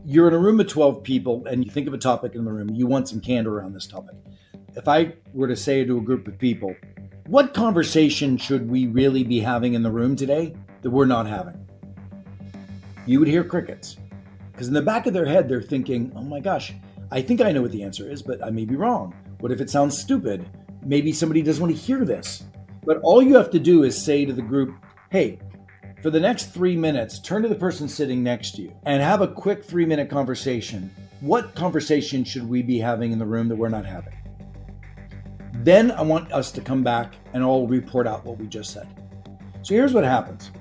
You're in a room of 12 people and you think of a topic in the room. You want some candor around this topic. If I were to say to a group of people, what conversation should we really be having in the room today that we're not having? You would hear crickets. Because in the back of their head, they're thinking, oh my gosh, I think I know what the answer is, but I may be wrong. What if it sounds stupid? Maybe somebody doesn't want to hear this. But all you have to do is say to the group, hey, for the next 3 minutes, turn to the person sitting next to you and have a quick 3-minute conversation. What conversation should we be having in the room that we're not having? Then I want us to come back and all report out what we just said. So here's what happens.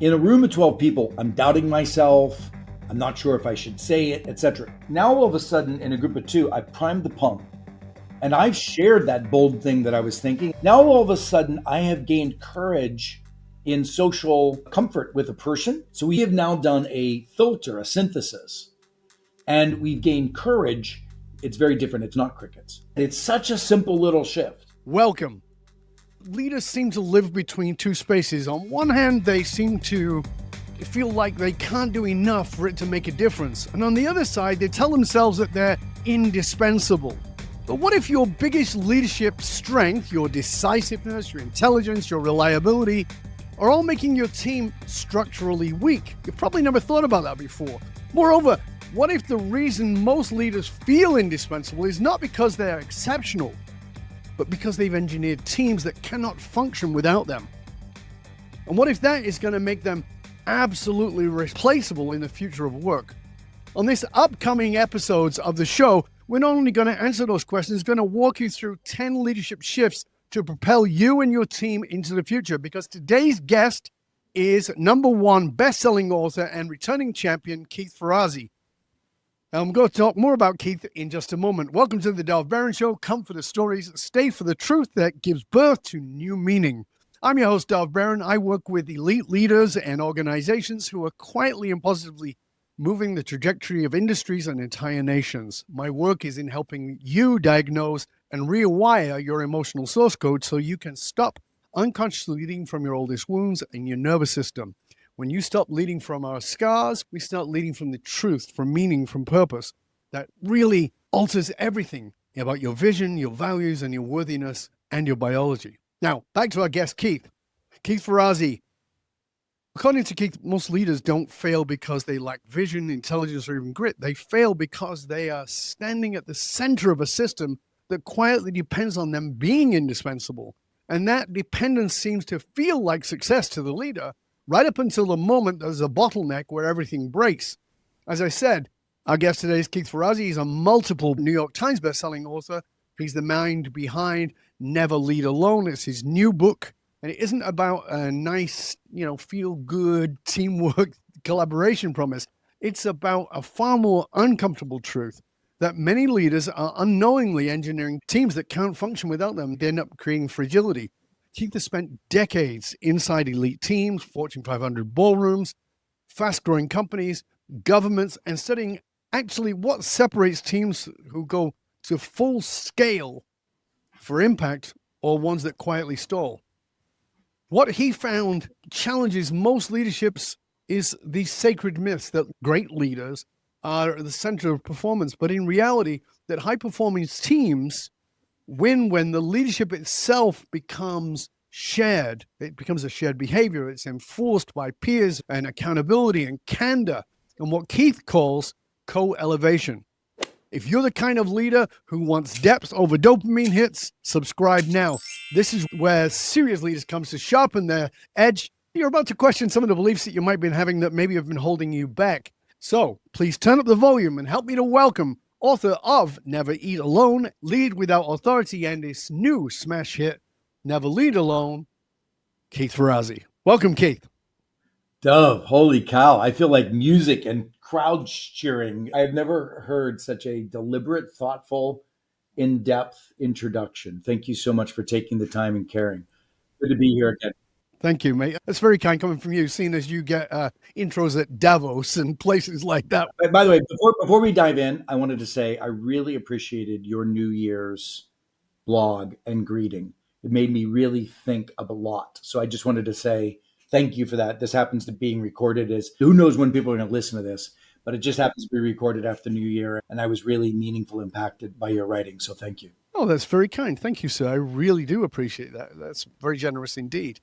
In a room of 12 people, I'm doubting myself. I'm not sure if I should say it, etc. Now all of a sudden, in a group of 2, I primed the pump and I've shared that bold thing that I was thinking. Now all of a sudden, I have gained courage in social comfort with a person. So we have now done a filter, a synthesis, and we've gained courage. It's very different. It's not crickets. It's such a simple little shift. Welcome. Leaders seem to live between two spaces. On one hand, they seem to feel like they can't do enough for it to make a difference. And on the other side, they tell themselves that they're indispensable. But what if your biggest leadership strength, your decisiveness, your intelligence, your reliability, are all making your team structurally weak? You've probably never thought about that before. Moreover, what if the reason most leaders feel indispensable is not because they're exceptional, but because they've engineered teams that cannot function without them? And what if that is going to make them absolutely replaceable in the future of work? On this upcoming episodes of the show, we're not only going to answer those questions, we're going to walk you through 10 leadership shifts to propel you and your team into the future, because today's guest is #1 best-selling author and returning champion, Keith Ferrazzi. I'm going to talk more about Keith in just a moment. Welcome to the Dov Baron Show. Come for the stories, stay for the truth that gives birth to new meaning. I'm your host, Dov Baron. I work with elite leaders and organizations who are quietly and positively moving the trajectory of industries and entire nations. My work is in helping you diagnose and rewire your emotional source code so you can stop unconsciously leading from your oldest wounds in your nervous system. When you stop leading from our scars, we start leading from the truth, from meaning, from purpose. That really alters everything about your vision, your values, and your worthiness, and your biology. Now, back to our guest, Keith. Keith Ferrazzi. According to Keith, most leaders don't fail because they lack vision, intelligence, or even grit. They fail because they are standing at the center of a system that quietly depends on them being indispensable. And that dependence seems to feel like success to the leader, right up until the moment there's a bottleneck where everything breaks. As I said, our guest today is Keith Ferrazzi. He's a multiple New York Times bestselling author. He's the mind behind Never Lead Alone. It's his new book. And it isn't about a nice, feel-good teamwork collaboration promise. It's about a far more uncomfortable truth that many leaders are unknowingly engineering teams that can't function without them. They end up creating fragility. Keith has spent decades inside elite teams, Fortune 500 ballrooms, fast-growing companies, governments, and studying actually what separates teams who go to full scale for impact or ones that quietly stall. What he found challenges most leaderships is these sacred myths that great leaders are at the center of performance, but in reality, that high-performance teams win when the leadership itself becomes shared. It becomes a shared behavior. It's enforced by peers and accountability and candor, and what Keith calls co-elevation. If you're the kind of leader who wants depth over dopamine hits, subscribe now. This is where serious leaders come to sharpen their edge. You're about to question some of the beliefs that you might be having that maybe have been holding you back. So please turn up the volume and help me to welcome author of Never Eat Alone, Lead Without Authority, and his new smash hit, Never Lead Alone, Keith Ferrazzi. Welcome, Keith. Dove, holy cow. I feel like music and crowd cheering. I've never heard such a deliberate, thoughtful, in-depth introduction. Thank you so much for taking the time and caring. Good to be here again. Thank you, mate. That's very kind coming from you, seeing as you get intros at Davos and places like that. By the way, before we dive in, I wanted to say I really appreciated your New Year's blog and greeting. It made me really think of a lot. So I just wanted to say thank you for that. This happens to being recorded as who knows when people are going to listen to this. but it just happens to be recorded after New Year. And I was really meaningful impacted by your writing. So thank you. Oh, that's very kind. Thank you, sir. I really do appreciate that. That's very generous indeed.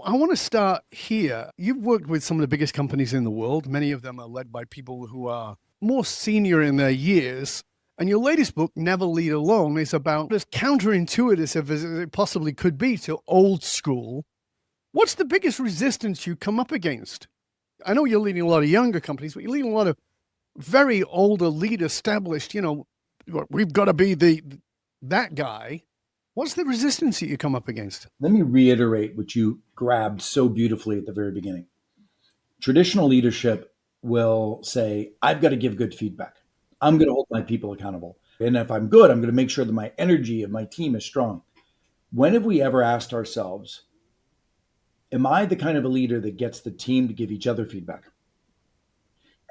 I want to start here. You've worked with some of the biggest companies in the world. Many of them are led by people who are more senior in their years. And your latest book, Never Lead Alone, is about as counterintuitive as it possibly could be to old school. What's the biggest resistance you come up against? I know you're leading a lot of younger companies, but you're leading a lot of very older, lead established, we've got to be that guy. What's the resistance that you come up against? Let me reiterate what you grabbed so beautifully at the very beginning. Traditional leadership will say, I've got to give good feedback. I'm going to hold my people accountable. And if I'm good, I'm going to make sure that my energy of my team is strong. When have we ever asked ourselves, am I the kind of a leader that gets the team to give each other feedback?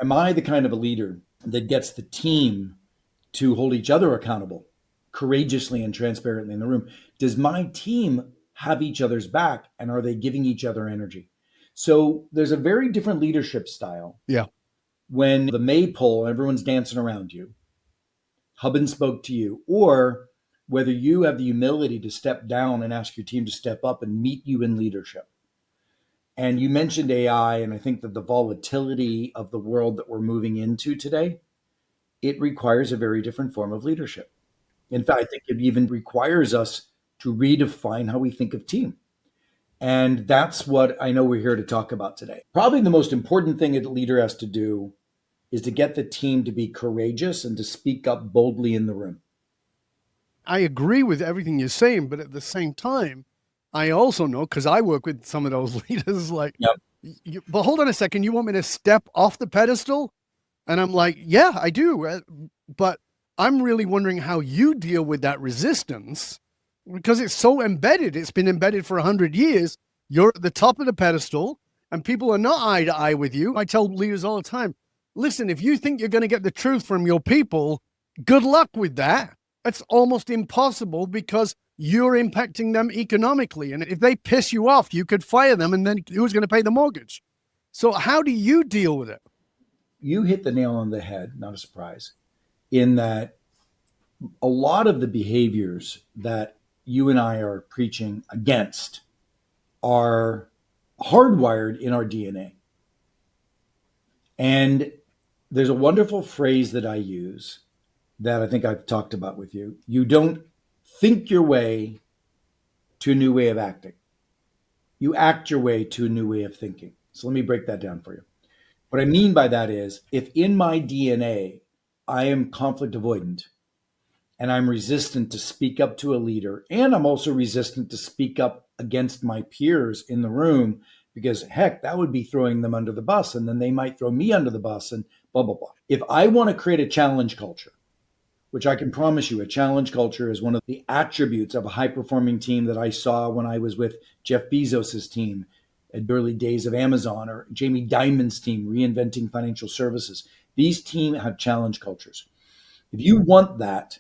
Am I the kind of a leader that gets the team to hold each other accountable courageously and transparently in the room? Does my team have each other's back, and are they giving each other energy? So there's a very different leadership style. Yeah. When the maypole, everyone's dancing around you, hub and spoke to you, or whether you have the humility to step down and ask your team to step up and meet you in leadership. And you mentioned AI, and I think that the volatility of the world that we're moving into today, it requires a very different form of leadership. In fact, I think it even requires us to redefine how we think of team. And that's what I know we're here to talk about today. Probably the most important thing a leader has to do is to get the team to be courageous and to speak up boldly in the room. I agree with everything you're saying, but at the same time, I also know, because I work with some of those leaders, like, Yep. But hold on a second, you want me to step off the pedestal? And I'm like, yeah, I do. But I'm really wondering how you deal with that resistance, because it's so embedded. It's been embedded for 100 years. You're at the top of the pedestal and people are not eye to eye with you. I tell leaders all the time, listen, if you think you're going to get the truth from your people, good luck with that. It's almost impossible because you're impacting them economically. And if they piss you off, you could fire them, and then who's going to pay the mortgage? So how do you deal with it? You hit the nail on the head, not a surprise, in that a lot of the behaviors that you and I are preaching against are hardwired in our DNA. And there's a wonderful phrase that I use that I think I've talked about with you. You don't think your way to a new way of acting. You act your way to a new way of thinking. So let me break that down for you. What I mean by that is, if in my DNA, I am conflict avoidant and I'm resistant to speak up to a leader, and I'm also resistant to speak up against my peers in the room, because heck, that would be throwing them under the bus, and then they might throw me under the bus and blah, blah, blah. If I want to create a challenge culture, which I can promise you, a challenge culture is one of the attributes of a high-performing team that I saw when I was with Jeff Bezos's team at the early days of Amazon, or Jamie Dimon's team, reinventing financial services. These teams have challenge cultures. If you want that,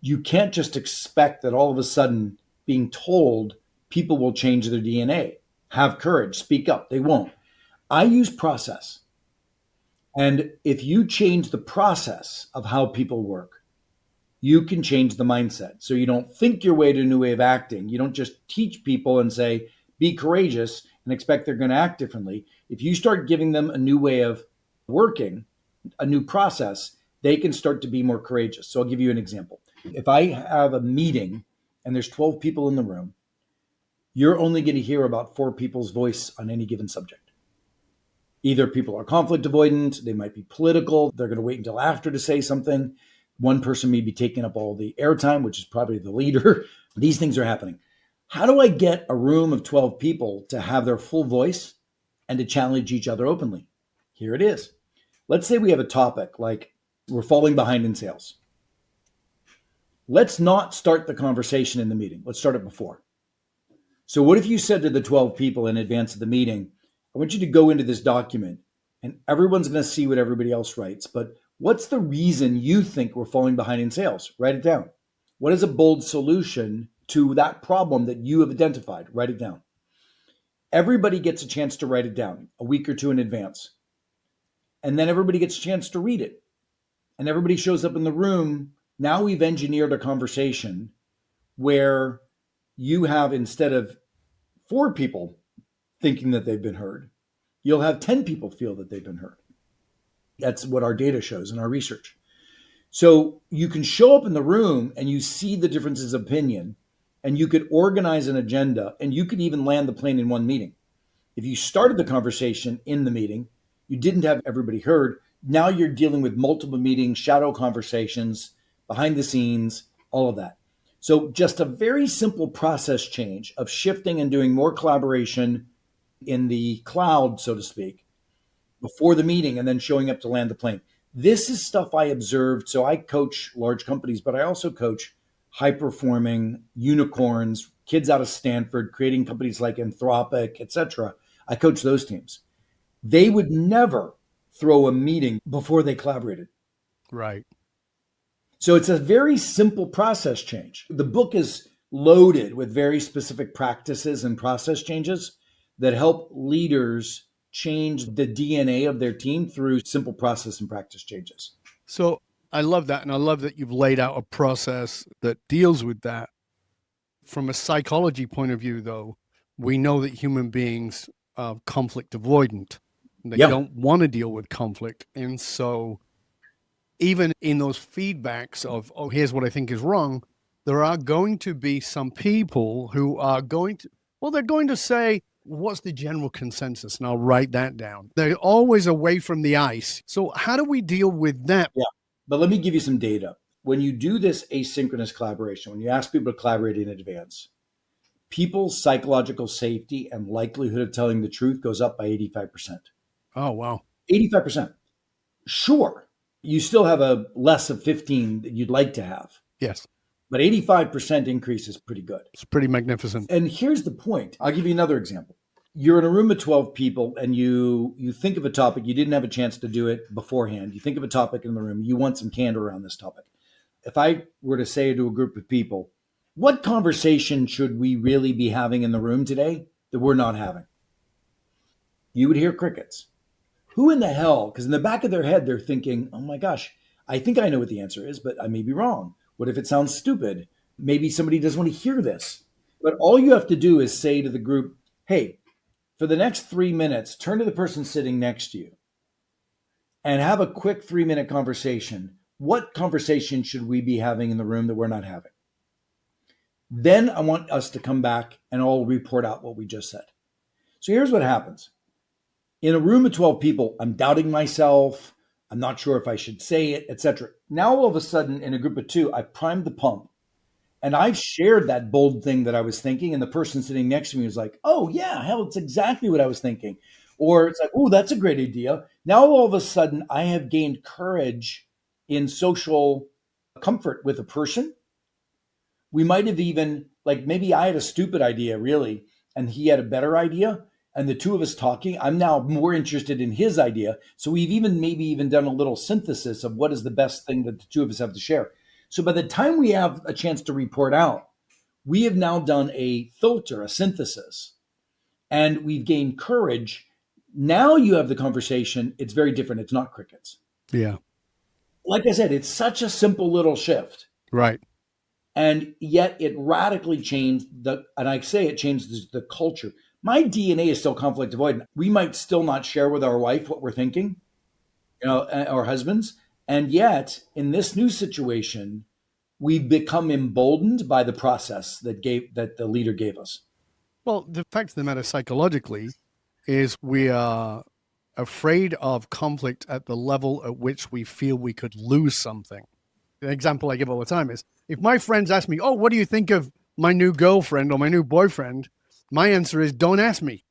you can't just expect that all of a sudden being told people will change their DNA. Have courage, speak up. They won't. I use process. And if you change the process of how people work, you can change the mindset. So you don't think your way to a new way of acting. You don't just teach people and say, be courageous and expect they're going to act differently. If you start giving them a new way of working, a new process, they can start to be more courageous. So I'll give you an example. If I have a meeting and there's 12 people in the room, you're only going to hear about 4 people's voice on any given subject. Either people are conflict avoidant, they might be political, they're going to wait until after to say something. One person may be taking up all the airtime, which is probably the leader. These things are happening. How do I get a room of 12 people to have their full voice and to challenge each other openly? Here it is. Let's say we have a topic like we're falling behind in sales. Let's not start the conversation in the meeting. Let's start it before. So what if you said to the 12 people in advance of the meeting, I want you to go into this document and everyone's going to see what everybody else writes, but what's the reason you think we're falling behind in sales? Write it down. What is a bold solution to that problem that you have identified? Write it down. Everybody gets a chance to write it down a week or two in advance. And then everybody gets a chance to read it. And everybody shows up in the room. Now we've engineered a conversation where you have, instead of 4 people thinking that they've been heard, you'll have 10 people feel that they've been heard. That's what our data shows in our research. So you can show up in the room and you see the differences of opinion, and you could organize an agenda, and you could even land the plane in one meeting. If you started the conversation in the meeting, you didn't have everybody heard. Now you're dealing with multiple meetings, shadow conversations, behind the scenes, all of that. So just a very simple process change of shifting and doing more collaboration in the cloud, so to speak, before the meeting and then showing up to land the plane. This is stuff I observed. So I coach large companies, but I also coach high-performing unicorns, kids out of Stanford, creating companies like Anthropic, etc. I coach those teams. They would never throw a meeting before they collaborated. Right. So it's a very simple process change. The book is loaded with very specific practices and process changes that help leaders change the DNA of their team through simple process and practice changes. So I love that. And I love that you've laid out a process that deals with that. From a psychology point of view, though, we know that human beings are conflict avoidant. They don't want to deal with conflict. And so even in those feedbacks of, oh, here's what I think is wrong, there are going to be some people who are going to, well, they're going to say, what's the general consensus? And I'll write that down. They're always away from the ice. So how do we deal with that? Yeah, but let me give you some data. When you do this asynchronous collaboration, when you ask people to collaborate in advance, people's psychological safety and likelihood of telling the truth goes up by 85%. Oh, wow. 85%. Sure, you still have a less of 15 that you'd like to have. Yes. But 85% increase is pretty good. It's pretty magnificent. And here's the point. I'll give you another example. You're in a room of 12 people and you think of a topic. You didn't have a chance to do it beforehand. You think of a topic in the room. You want some candor around this topic. If I were to say to a group of people, what conversation should we really be having in the room today that we're not having? You would hear crickets. Who in the hell? Because in the back of their head, they're thinking, oh my gosh, I think I know what the answer is, but I may be wrong. What if it sounds stupid? Maybe somebody doesn't want to hear this. But all you have to do is say to the group, hey, for the next 3 minutes, turn to the person sitting next to you and have a quick 3-minute conversation. What conversation should we be having in the room that we're not having? Then I want us to come back and all report out what we just said. So here's what happens. In a room of 12 people, I'm doubting myself. I'm not sure if I should say it, etc. Now, all of a sudden, in a group of 2, I primed the pump and I've shared that bold thing that I was thinking. And the person sitting next to me was like, oh, yeah, hell, it's exactly what I was thinking. Or it's like, oh, that's a great idea. Now, all of a sudden, I have gained courage in social comfort with a person. We might have even, like, maybe I had a stupid idea, really, and he had a better idea. And the 2 of us talking, I'm now more interested in his idea. So we've maybe even done a little synthesis of what is the best thing that the 2 of us have to share. So by the time we have a chance to report out, we have now done a filter, a synthesis, and we've gained courage. Now you have the conversation. It's very different. It's not crickets. Yeah. Like I said, it's such a simple little shift. Right. And yet it radically changed and I say it changed the culture. My DNA is still conflict avoidant. We might still not share with our wife what we're thinking, our husbands. And yet, in this new situation, we've become emboldened by the process that the leader gave us. Well, the fact of the matter psychologically is we are afraid of conflict at the level at which we feel we could lose something. The example I give all the time is, if my friends ask me, oh, what do you think of my new girlfriend or my new boyfriend? My answer is, don't ask me.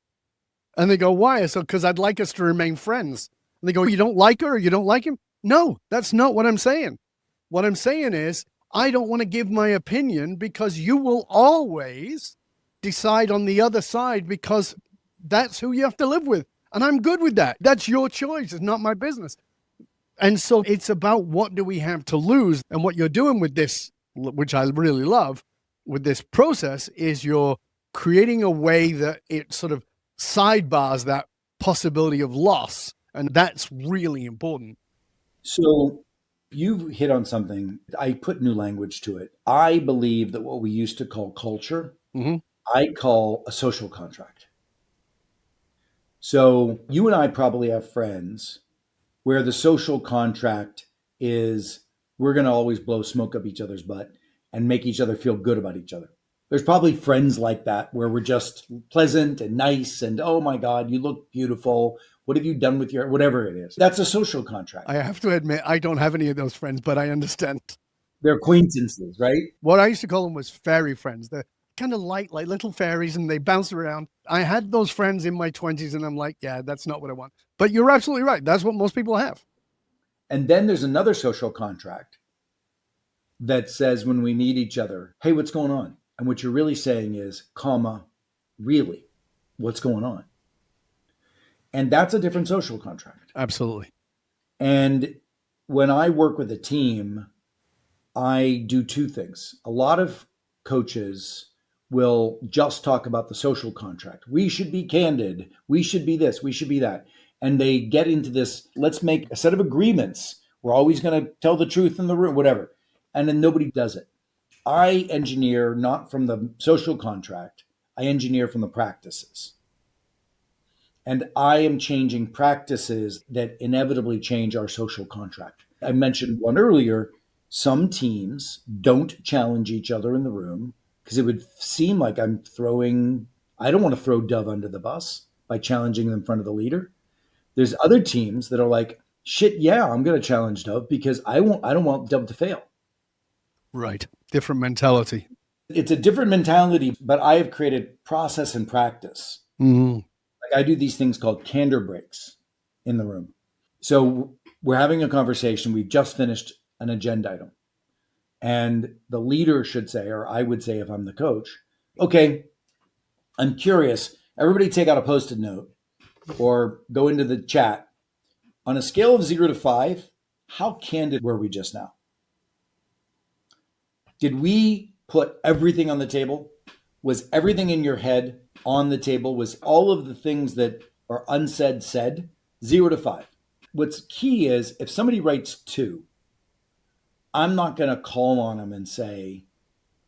And they go, why? So, because I'd like us to remain friends. And they go, you don't like her or you don't like him? No, that's not what I'm saying. What I'm saying is, I don't want to give my opinion because you will always decide on the other side because that's who you have to live with. And I'm good with that. That's your choice. It's not my business. And so it's about what do we have to lose? And what you're doing with this, which I really love, with this process is you're creating a way that it sort of sidebars that possibility of loss And that's really important. So you've hit on something. I put new language to it. I believe that what we used to call culture, Mm-hmm. I call a social contract. So you and I probably have friends where the social contract is we're going to always blow smoke up each other's butt and make each other feel good about each other. There's probably friends like that where we're just pleasant and nice and, oh my God, you look beautiful. What have you done with your, whatever it is? That's a social contract. I have to admit, I don't have any of those friends, but I understand. They're acquaintances, right? What I used to call them was fairy friends. They're kind of light, like little fairies, and they bounce around. I had those friends in my 20s, and I'm like, yeah, that's not what I want. But you're absolutely right. That's what most people have. And then there's another social contract that says when we meet each other, hey, what's going on? And what you're really saying is, comma, really, what's going on? And that's a different social contract. Absolutely. And when I work with a team, I do two things. A lot of coaches will just talk about the social contract. We should be candid. We should be this. We should be that. And they get into this, let's make a set of agreements. We're always going to tell the truth in the room, whatever. And then nobody does it. I engineer not from the social contract. I engineer from the practices. And I am changing practices that inevitably change our social contract. I mentioned one earlier. Some teams don't challenge each other in the room because it would seem like I don't want to throw Dov under the bus by challenging them in front of the leader. There's other teams that are like, shit, yeah, I'm going to challenge Dov because I don't want Dov to fail. Right. Different mentality. It's a different mentality, but I have created process and practice. Mm-hmm. Like I do these things called candor breaks in the room. So we're having a conversation. We've just finished an agenda item. And the leader should say, or I would say if I'm the coach, okay, I'm curious. Everybody take out a Post-it note or go into the chat. On a scale of 0 to 5, how candid were we just now? Did we put everything on the table? Was everything in your head on the table? Was all of the things that are unsaid said? 0 to 5. What's key is if somebody writes 2, I'm not going to call on them and say,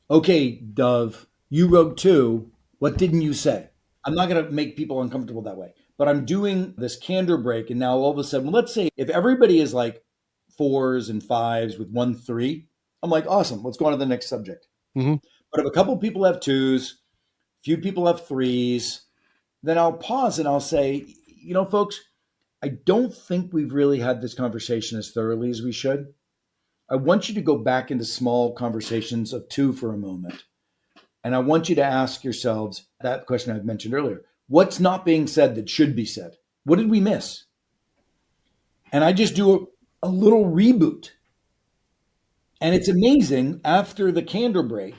okay, Dov, you wrote 2. What didn't you say? I'm not going to make people uncomfortable that way. But I'm doing this candor break. And now all of a sudden, let's say if everybody is like 4s and 5s with 1 3, I'm like, awesome. Let's go on to the next subject. Mm-hmm. But if a couple people have 2s, few people have 3s, then I'll pause and I'll say, folks, I don't think we've really had this conversation as thoroughly as we should. I want you to go back into small conversations of 2 for a moment. And I want you to ask yourselves that question I mentioned earlier. What's not being said that should be said? What did we miss? And I just do a little reboot. And it's amazing, after the candor break,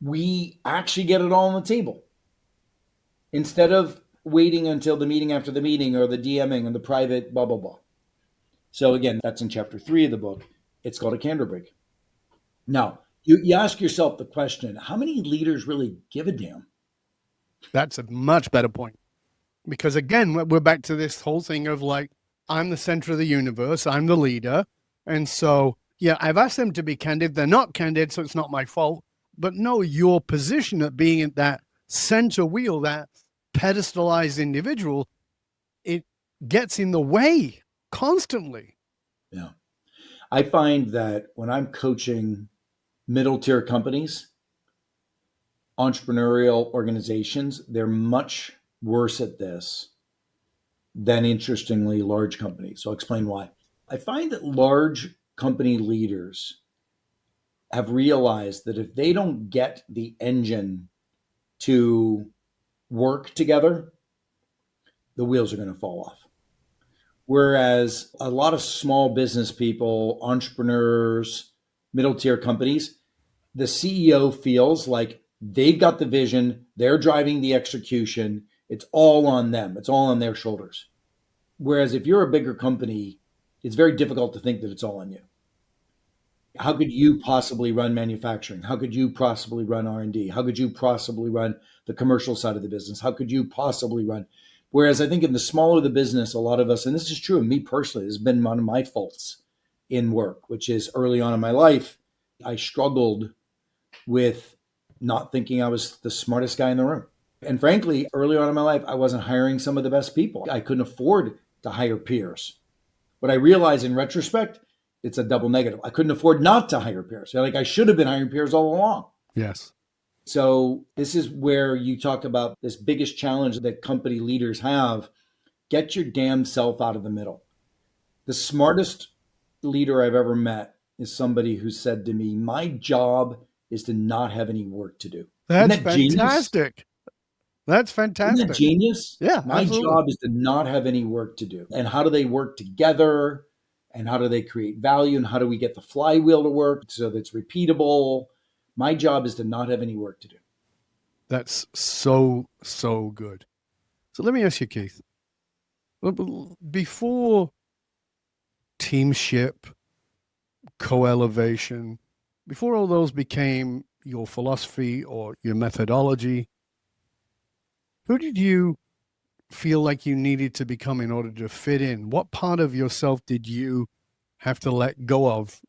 we actually get it all on the table. Instead of waiting until the meeting after the meeting or the DMing and the private blah, blah, blah. So again, that's in chapter 3 of the book. It's called a candor break. Now, you ask yourself the question, how many leaders really give a damn? That's a much better point. Because again, we're back to this whole thing of like, I'm the center of the universe. I'm the leader. And so, yeah, I've asked them to be candid. They're not candid, so it's not my fault. But no, your position at being at that center wheel, that pedestalized individual, it gets in the way constantly. Yeah. I find that when I'm coaching middle tier companies, entrepreneurial organizations, they're much worse at this than, interestingly, large companies. So I'll explain why. I find that large company leaders have realized that if they don't get the engine to work together, the wheels are going to fall off. Whereas a lot of small business people, entrepreneurs, middle tier companies, the CEO feels like they've got the vision, they're driving the execution, it's all on them, it's all on their shoulders. Whereas if you're a bigger company, it's very difficult to think that it's all on you. How could you possibly run manufacturing? How could you possibly run R&D? How could you possibly run the commercial side of the business? How could you possibly run? Whereas I think in the smaller the business, a lot of us, and this is true of me personally, has been one of my faults in work, which is early on in my life, I struggled with not thinking I was the smartest guy in the room. And frankly, early on in my life, I wasn't hiring some of the best people. I couldn't afford to hire peers. But I realized in retrospect, it's a double negative. I couldn't afford not to hire peers. Like I should have been hiring peers all along. Yes. So this is where you talk about this biggest challenge that company leaders have. Get your damn self out of the middle. The smartest leader I've ever met is somebody who said to me, my job is to not have any work to do. That's Isn't that fantastic. Genius? That's fantastic. Isn't that genius? Yeah, my absolutely. job is to not have any work to do. And how do they work together? And how do they create value? And how do we get the flywheel to work so that it's repeatable? My job is to not have any work to do. That's so good. So let me ask you, Keith, before teamship, co-elevation, before all those became your philosophy or your methodology, who did you feel like you needed to become in order to fit in? What part of yourself did you have to let go of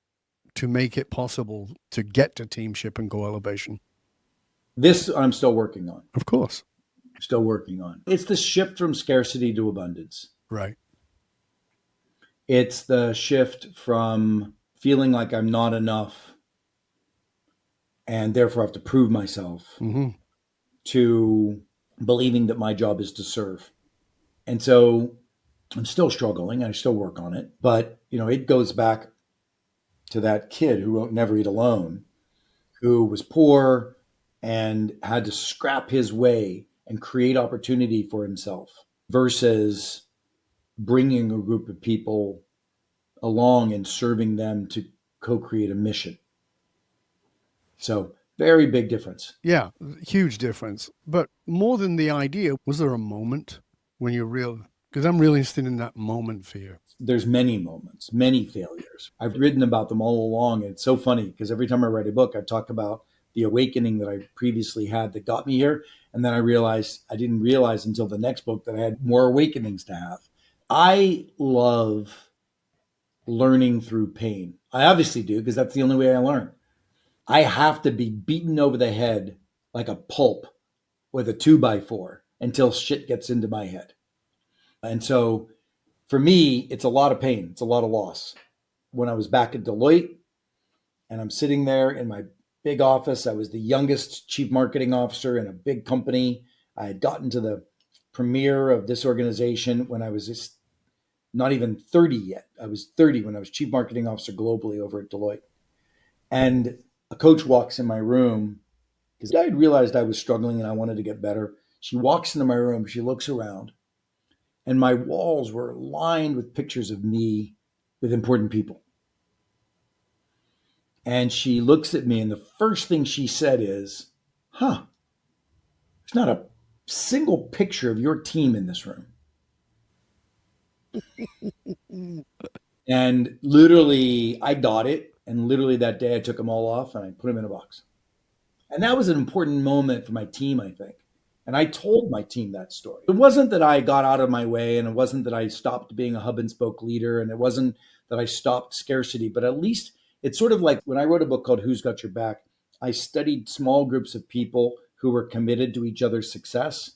to make it possible to get to teamship and co-elevation? This I'm still working on. Of course. Still working on. It's the shift from scarcity to abundance. Right. It's the shift from feeling like I'm not enough and therefore have to prove myself to believing that my job is to serve. And so I'm still struggling. I still work on it. But, it goes back to that kid who wrote Never Eat Alone, who was poor and had to scrap his way and create opportunity for himself versus bringing a group of people along and serving them to co-create a mission. So very big difference. Yeah, huge difference. But more than the idea, was there a moment when you because I'm really interested in that moment for you. There's many moments, many failures. I've written about them all along. And it's so funny because every time I write a book, I talk about the awakening that I previously had that got me here. And then I didn't realize until the next book that I had more awakenings to have. I love learning through pain. I obviously do because that's the only way I learn. I have to be beaten over the head like a pulp with a 2x4 until shit gets into my head. And so for me, it's a lot of pain. It's a lot of loss. When I was back at Deloitte and I'm sitting there in my big office, I was the youngest chief marketing officer in a big company. I had gotten to the premier of this organization when I was just not even 30 yet. I was 30 when I was chief marketing officer globally over at Deloitte. And a coach walks in my room because I had realized I was struggling and I wanted to get better. She walks into my room, she looks around, and my walls were lined with pictures of me with important people. And she looks at me, and the first thing she said is, there's not a single picture of your team in this room. And literally, I got it. And literally that day, I took them all off and I put them in a box. And that was an important moment for my team, I think. And I told my team that story. It wasn't that I got out of my way, and it wasn't that I stopped being a hub and spoke leader, and it wasn't that I stopped scarcity, but at least it's sort of like when I wrote a book called Who's Got Your Back, I studied small groups of people who were committed to each other's success.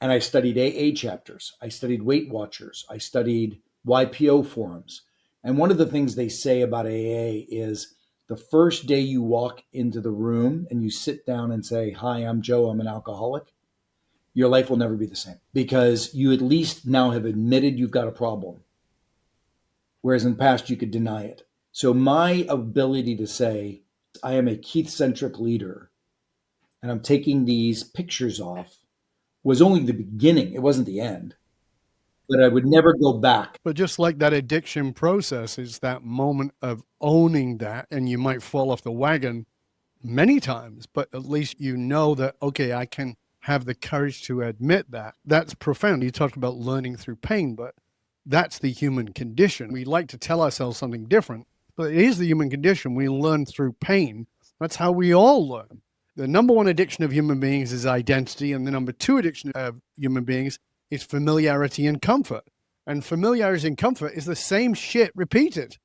And I studied AA chapters. I studied Weight Watchers. I studied YPO forums. And one of the things they say about AA is the first day you walk into the room and you sit down and say, hi, I'm Joe, I'm an alcoholic, your life will never be the same because you at least now have admitted you've got a problem. Whereas in the past, you could deny it. So my ability to say, I am a Keith-centric leader and I'm taking these pictures off was only the beginning. It wasn't the end. But I would never go back. But just like that addiction process is that moment of owning that, and you might fall off the wagon many times, but at least you know that, okay, I can have the courage to admit that. That's profound. You talked about learning through pain, but that's the human condition. We like to tell ourselves something different, but it is the human condition. We learn through pain. That's how we all learn. The number one addiction of human beings is identity, and the number two addiction of human beings is familiarity and comfort. And familiarity and comfort is the same shit repeated.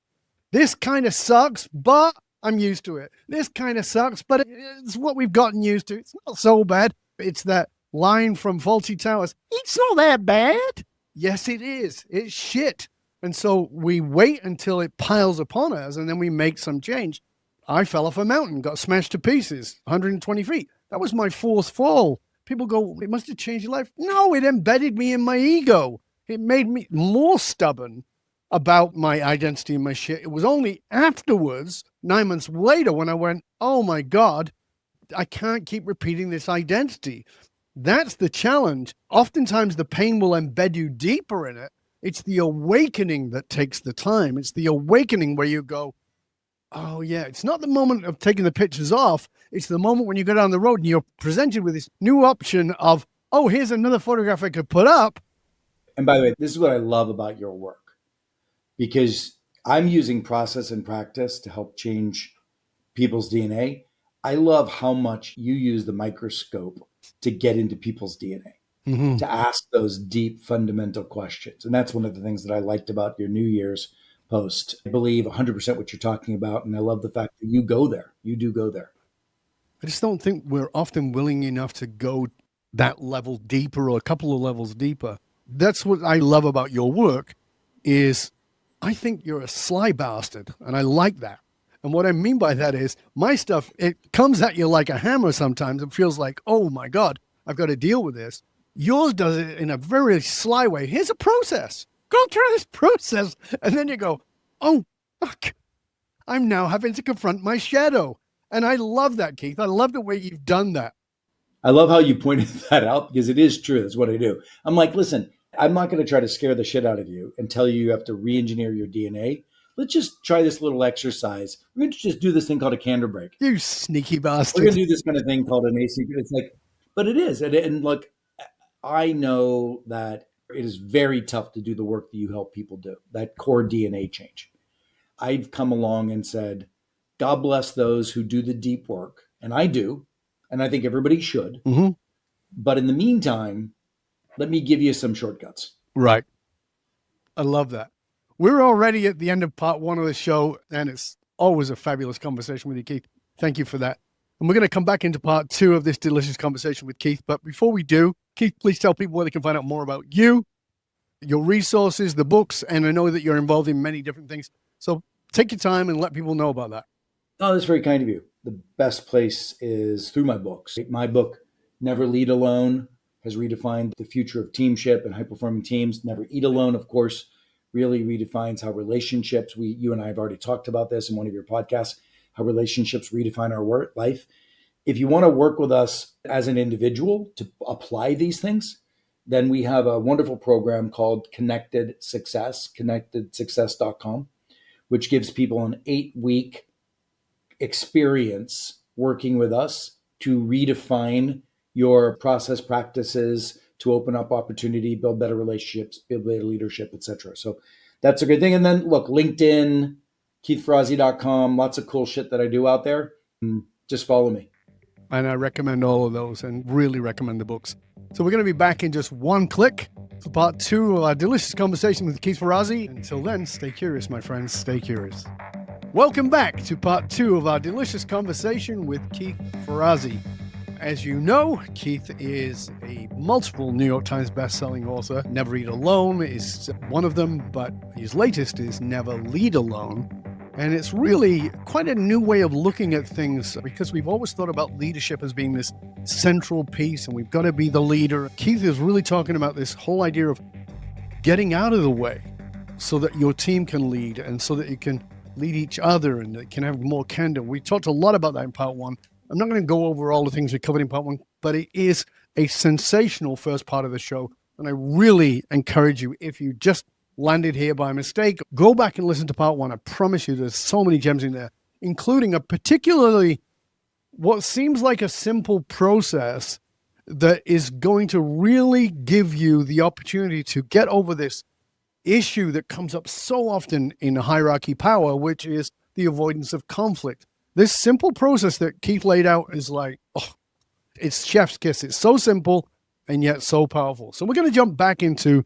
This kind of sucks, but I'm used to it. This kind of sucks, but it's what we've gotten used to. It's not so bad. It's that line from Fawlty Towers. It's not that bad. Yes, it is. It's shit. And so we wait until it piles upon us, and then we make some change. I fell off a mountain, got smashed to pieces, 120 feet. That was my fourth fall. People go, it must have changed your life. No, it embedded me in my ego. It made me more stubborn about my identity and my shit. It was only afterwards, 9 months later, when I went, oh my God, I can't keep repeating this identity. That's the challenge. Oftentimes the pain will embed you deeper in it. It's the awakening that takes the time. It's the awakening where you go, oh yeah, it's not the moment of taking the pictures off. It's the moment when you go down the road and you're presented with this new option of, oh, here's another photograph I could put up. And by the way, this is what I love about your work, because I'm using process and practice to help change people's DNA. I love how much you use the microscope to get into people's DNA, to ask those deep fundamental questions. And that's one of the things that I liked about your New Year's post. I believe 100% what you're talking about. And I love the fact that you go there. You do go there. I just don't think we're often willing enough to go that level deeper or a couple of levels deeper. That's what I love about your work is I think you're a sly bastard. And I like that. And what I mean by that is my stuff, it comes at you like a hammer sometimes. It feels like, oh my God, I've got to deal with this. Yours does it in a very sly way. Here's a process. Go through this process. And then you go, oh, fuck. I'm now having to confront my shadow. And I love that, Keith. I love the way you've done that. I love how you pointed that out, because it is true. That's what I do. I'm like, listen, I'm not going to try to scare the shit out of you and tell you have to re-engineer your DNA. Let's just try this little exercise. We're going to just do this thing called a candor break. You sneaky bastard. We're going to do this kind of thing called an AC. It's like, but it is. And look, I know that it is very tough to do the work that you help people do, that core DNA change. I've come along and said, God bless those who do the deep work. And I do. And I think everybody should. But in the meantime, let me give you some shortcuts. Right. I love that. We're already at the end of part one of the show, and it's always a fabulous conversation with you, Keith. Thank you for that. And we're going to come back into part two of this delicious conversation with Keith. But before we do, Keith, please tell people where they can find out more about you, your resources, the books, and I know that you're involved in many different things. So take your time and let people know about that. Oh, that's very kind of you. The best place is through my books. My book, Never Lead Alone, has redefined the future of teamship and high-performing teams. Never Eat Alone, of course, really redefines how relationships, you and I have already talked about this in one of your podcasts, how relationships redefine our life. If you want to work with us as an individual to apply these things, then we have a wonderful program called Connected Success, connectedsuccess.com, which gives people an 8-week experience working with us to redefine your process practices, to open up opportunity, build better relationships, build better leadership, etc. So that's a good thing. And then look, LinkedIn, keithferrazzi.com, lots of cool shit that I do out there. Just follow me. And I recommend all of those and really recommend the books. So we're going to be back in just one click for part two of our delicious conversation with Keith Ferrazzi. Until then, stay curious, my friends, stay curious. Welcome back to part two of our delicious conversation with Keith Ferrazzi. As you know, Keith is a multiple New York Times best-selling author. Never Eat Alone is one of them, but his latest is Never Lead Alone. And it's really quite a new way of looking at things, because we've always thought about leadership as being this central piece and we've got to be the leader. Keith is really talking about this whole idea of getting out of the way so that your team can lead and so that you can lead each other and it can have more candor. We talked a lot about that in part one. I'm not going to go over all the things we covered in part one, but it is a sensational first part of the show. And I really encourage you, if you just landed here by mistake, go back and listen to part one. I promise you there's so many gems in there, including a particularly what seems like a simple process that is going to really give you the opportunity to get over this issue that comes up so often in hierarchy power, which is the avoidance of conflict. This simple process that Keith laid out is like, oh, it's chef's kiss. It's so simple. and yet so powerful. So we're going to jump back into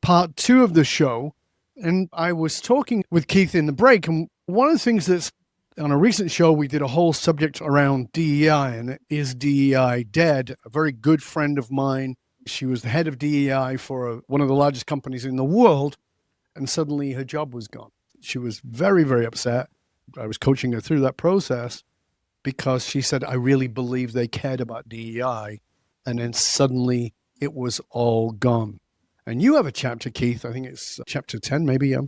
part 2 of the show. And I was talking with Keith in the break, and one of the things that's on a recent show, we did a whole subject around DEI, and is DEI dead? A very good friend of mine, she was the head of DEI for one of the largest companies in the world, and suddenly her job was gone. She was very, very upset. I was coaching her through that process because she said, I really believe they cared about DEI, and then suddenly it was all gone. And you have a chapter, Keith, I think it's chapter 10, maybe, I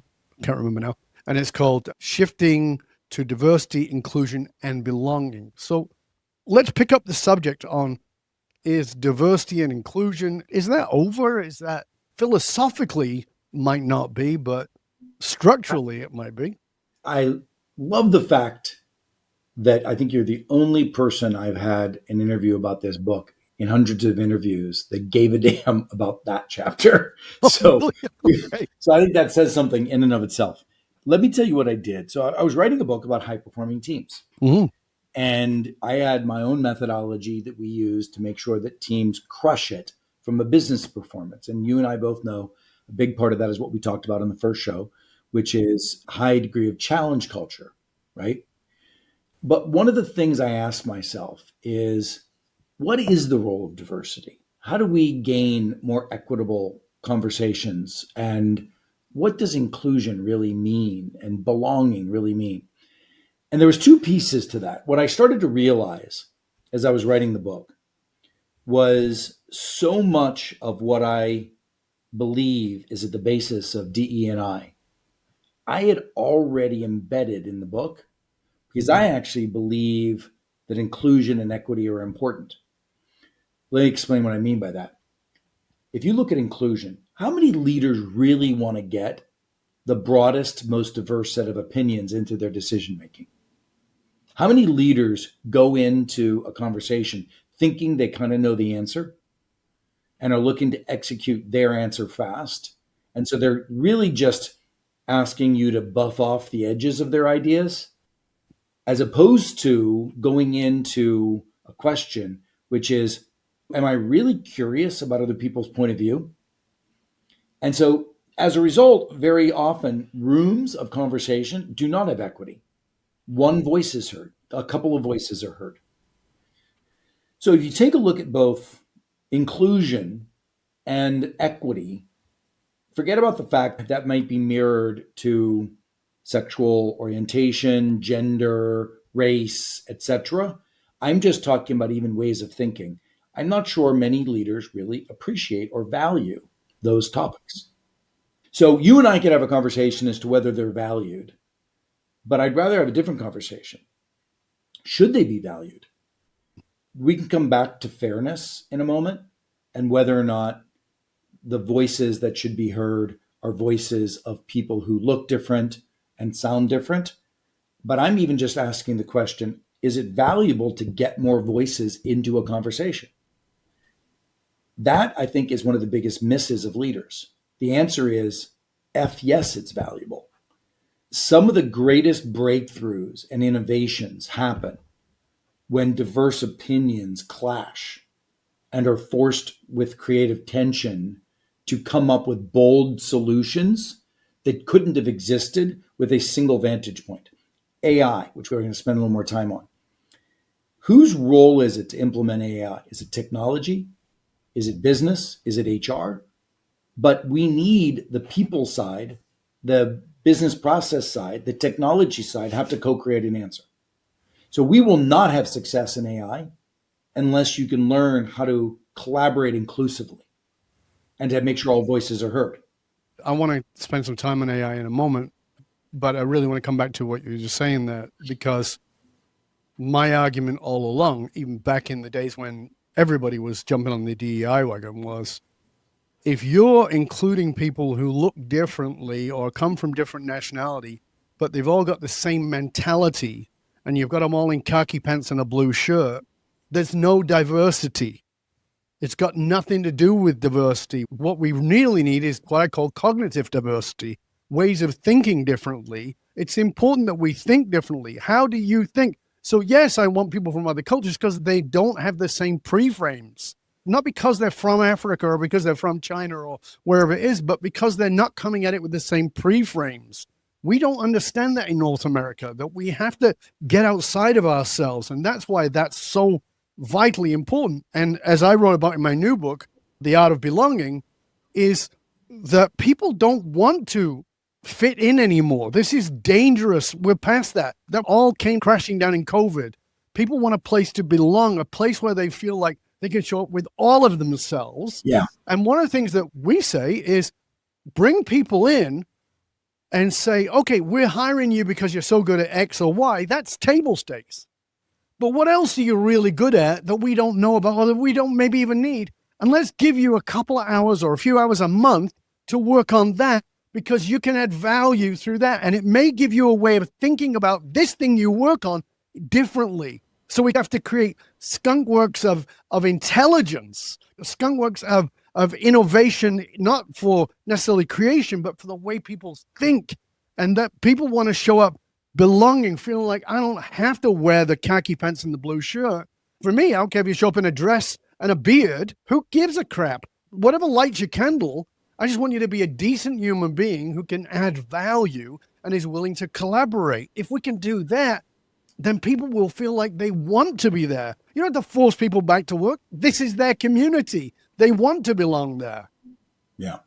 can't remember now. And it's called Shifting to Diversity, Inclusion, and Belonging. So let's pick up the subject on, is diversity and inclusion, is that over? Is that philosophically might not be, but structurally it might be? I love the fact that I think you're the only person I've had an interview about this book in hundreds of interviews that gave a damn about that chapter. So, Okay. so I think that says something in and of itself. Let me tell you what I did. So I was writing a book about high-performing teams. Mm-hmm. And I had my own methodology that we use to make sure that teams crush it from a business performance. And you and I both know a big part of that is what we talked about in the first show, which is high degree of challenge culture, right? But one of the things I asked myself is, what is the role of diversity? How do we gain more equitable conversations? And what does inclusion really mean and belonging really mean? And there was 2 pieces to that. What I started to realize as I was writing the book was so much of what I believe is at the basis of DE&I had already embedded in the book, because I actually believe that inclusion and equity are important. Let me explain what I mean by that. If you look at inclusion, how many leaders really want to get the broadest, most diverse set of opinions into their decision making? How many leaders go into a conversation thinking they kind of know the answer and are looking to execute their answer fast? And so they're really just asking you to buff off the edges of their ideas, as opposed to going into a question, which is, am I really curious about other people's point of view? And so as a result, very often rooms of conversation do not have equity. One voice is heard, a couple of voices are heard. So if you take a look at both inclusion and equity, forget about the fact that that might be mirrored to sexual orientation, gender, race, etc. I'm just talking about even ways of thinking. I'm not sure many leaders really appreciate or value those topics. So you and I could have a conversation as to whether they're valued, but I'd rather have a different conversation. Should they be valued? We can come back to fairness in a moment and whether or not the voices that should be heard are voices of people who look different and sound different. But I'm even just asking the question, is it valuable to get more voices into a conversation? That, I think, is one of the biggest misses of leaders. The answer is yes, it's valuable. Some of the greatest breakthroughs and innovations happen when diverse opinions clash and are forced with creative tension to come up with bold solutions that couldn't have existed with a single vantage point. AI, which we're going to spend a little more time on. Whose role is it to implement AI? Is it technology? Is it business? Is it HR? But we need the people side, the business process side, the technology side have to co-create an answer. So we will not have success in AI unless you can learn how to collaborate inclusively and to make sure all voices are heard. I want to spend some time on AI in a moment, but I really want to come back to what you were just saying there, because my argument all along, even back in the days when everybody was jumping on the DEI wagon, was if you're including people who look differently or come from different nationality, but they've all got the same mentality and you've got them all in khaki pants and a blue shirt, there's no diversity. It's got nothing to do with diversity. What we really need is what I call cognitive diversity, ways of thinking differently. It's important that we think differently. How do you think? So yes, I want people from other cultures because they don't have the same pre-frames. not because they're from Africa or because they're from China or wherever it is, but because they're not coming at it with the same pre-frames. We don't understand that in North America, that we have to get outside of ourselves. And that's why that's so vitally important. And as I wrote about in my new book, The Art of Belonging, is that people don't want to fit in anymore. This is dangerous. We're past that. That all came crashing down in COVID. People want a place to belong, a place where they feel like they can show up with all of themselves. Yeah. And one of the things that we say is bring people in and say, okay, we're hiring you because you're so good at X or Y. That's table stakes. But what else are you really good at that we don't know about or that we don't maybe even need? And let's give you a couple of hours or a few hours a month to work on that, because you can add value through that. And it may give you a way of thinking about this thing you work on differently. So we have to create skunkworks of intelligence, skunkworks of innovation, not for necessarily creation, but for the way people think, and that people want to show up belonging, feeling like I don't have to wear the khaki pants and the blue shirt. For me, I don't care if you show up in a dress and a beard. Who gives a crap? Whatever lights your candle, I just want you to be a decent human being who can add value and is willing to collaborate. If we can do that, then people will feel like they want to be there. You don't have to force people back to work. This is their community. They want to belong there. Yeah.